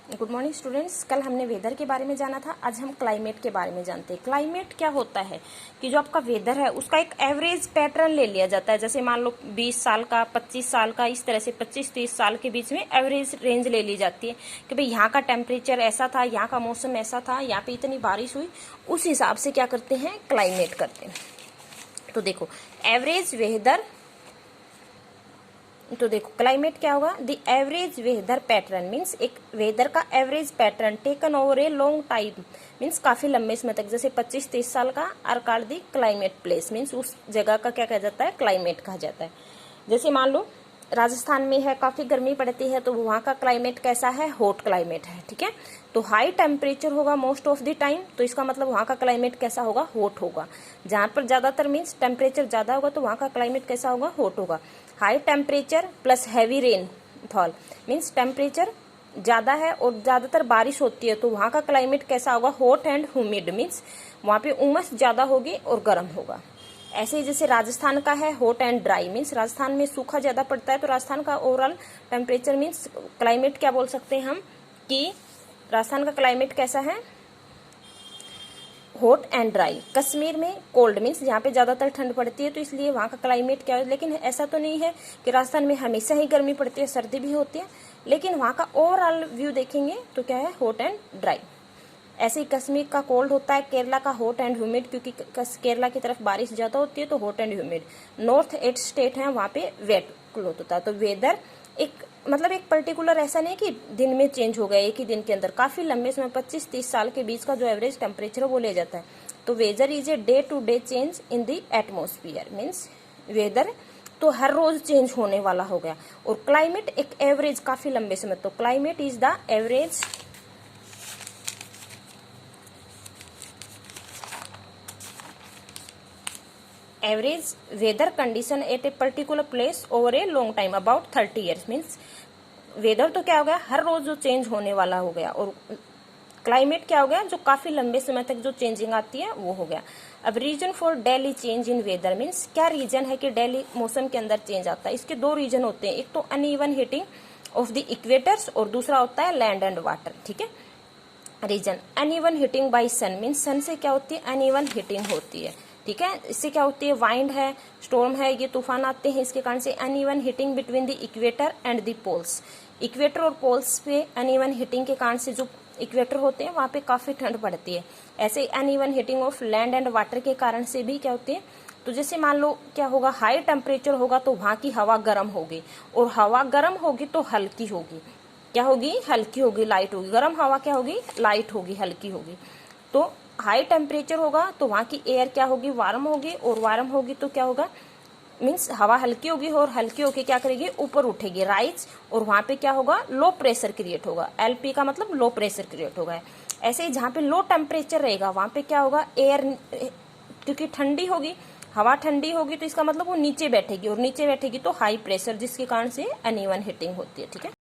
Good morning students. कल हमने weather के बारे में जाना था, आज हम क्लाइमेट के बारे में जानते हैं। क्लाइमेट क्या होता है कि जो आपका वेदर है उसका एक एवरेज पैटर्न ले लिया जाता है। जैसे मान लो 20 साल का, 25 साल का, इस तरह से 25-30 साल के बीच में एवरेज रेंज ले ली जाती है कि भाई यहाँ का टेम्परेचर ऐसा था, यहाँ का मौसम ऐसा था, यहाँ पे इतनी बारिश हुई। उस हिसाब से क्या करते हैं, क्लाइमेट करते हैं। तो देखो एवरेज वेदर, तो देखो क्लाइमेट क्या होगा, the average weather pattern means एक वेदर का average pattern taken over a long time means काफी लंबे समय तक, जैसे 25-30 साल का, are called the climate place means उस जगह का क्या कहा जाता है, क्लाइमेट कहा जाता है। जैसे मान लो राजस्थान में है, काफी गर्मी पड़ती है, तो वहां का क्लाइमेट कैसा है, हॉट क्लाइमेट है, ठीक है। तो हाई टेम्परेचर होगा मोस्ट ऑफ द टाइम, तो इसका मतलब वहां का क्लाइमेट कैसा होगा, हॉट होगा। जहां पर ज्यादातर मीन्स टेम्परेचर ज्यादा होगा तो वहां का क्लाइमेट कैसा होगा, हॉट होगा। High temperature plus heavy rainfall means temperature ज्यादा है और ज्यादातर बारिश होती है, तो वहां का क्लाइमेट कैसा होगा, हॉट एंड ह्यूमिड मीन्स वहां पे उमस ज्यादा होगी और गर्म होगा। ऐसे ही जैसे राजस्थान का है hot and dry means Rajasthan में सूखा ज्यादा पड़ता है, तो राजस्थान का ओवरऑल टेम्परेचर मीन्स क्लाइमेट क्या बोल सकते हैं हम कि राजस्थान का क्लाइमेट कैसा है, हॉट एंड ड्राई। कश्मीर में कोल्ड मीन्स जहाँ पे ज्यादातर ठंड पड़ती है, तो इसलिए वहाँ का क्लाइमेट क्या है। लेकिन ऐसा तो नहीं है कि राजस्थान में हमेशा ही गर्मी पड़ती है, सर्दी भी होती है, लेकिन वहाँ का ओवरऑल व्यू देखेंगे तो क्या है, हॉट एंड ड्राई। ऐसे ही कश्मीर का कोल्ड होता है, केरला का हॉट एंड ह्यूमिड, क्योंकि केरला की तरफ बारिश ज्यादा होती है तो hot and humid. North east state है, वहाँ पे वेट क्लोथ होता है। तो वेदर एक मतलब एक पर्टिकुलर ऐसा नहीं कि दिन में चेंज हो गया, एक ही दिन के अंदर काफी लंबे समय 25-30 साल के बीच का जो एवरेज टेम्परेचर है वो ले जाता है। तो weather is a day to day change in the atmosphere means weather तो हर रोज चेंज होने वाला हो गया। और क्लाइमेट एक एवरेज काफी लंबे समय, तो climate is the average weather condition at a particular place over a long time about 30 years means weather तो क्या हो गया, हर रोज जो चेंज होने वाला हो गया, और क्लाइमेट क्या हो गया, जो काफी लंबे समय तक जो चेंजिंग आती है वो हो गया। अब reason for daily change in weather means क्या रीजन है कि डेली मौसम के अंदर चेंज आता है। इसके दो रीजन होते हैं, एक तो uneven heating of the equators और दूसरा होता है लैंड एंड वाटर, ठीक है। Reason uneven heating by sun means sun से क्या होती है, अनइवन हीटिंग होती है, ठीक है। इससे क्या होती है, वाइंड है, स्टॉर्म है, ये तूफान आते हैं, इसके कारण से uneven heating between the equator and the poles. Equator और पोल्स पे अनइवन हीटिंग के कारण से जो इक्वेटर होते हैं वहां पे काफी ठंड पड़ती है। ऐसे uneven heating of land and water के कारण से भी क्या होती है, तो जैसे मान लो क्या होगा, हाई टेम्परेचर होगा तो वहां की हवा गर्म होगी, और हवा गर्म होगी तो हल्की होगी, क्या होगी, हल्की होगी, लाइट होगी। गर्म हवा क्या होगी, लाइट होगी, हल्की होगी। तो हाई टेम्परेचर होगा तो वहां की एयर क्या होगी, वार्म होगी, और वार्म होगी तो क्या होगा, मीन्स हवा हल्की होगी, और हल्की होगी क्या करेगी, ऊपर उठेगी, राइज, और वहां पे क्या होगा, लो प्रेशर क्रिएट होगा। एलपी का मतलब लो प्रेशर क्रिएट होगा। ऐसे ही जहां पे लो टेम्परेचर रहेगा वहां पे क्या होगा, एयर क्योंकि ठंडी होगी, हवा ठंडी होगी, तो इसका मतलब वो नीचे बैठेगी, और नीचे बैठेगी तो हाई प्रेशर, जिसके कारण से अनइवन हीटिंग होती है, ठीक है।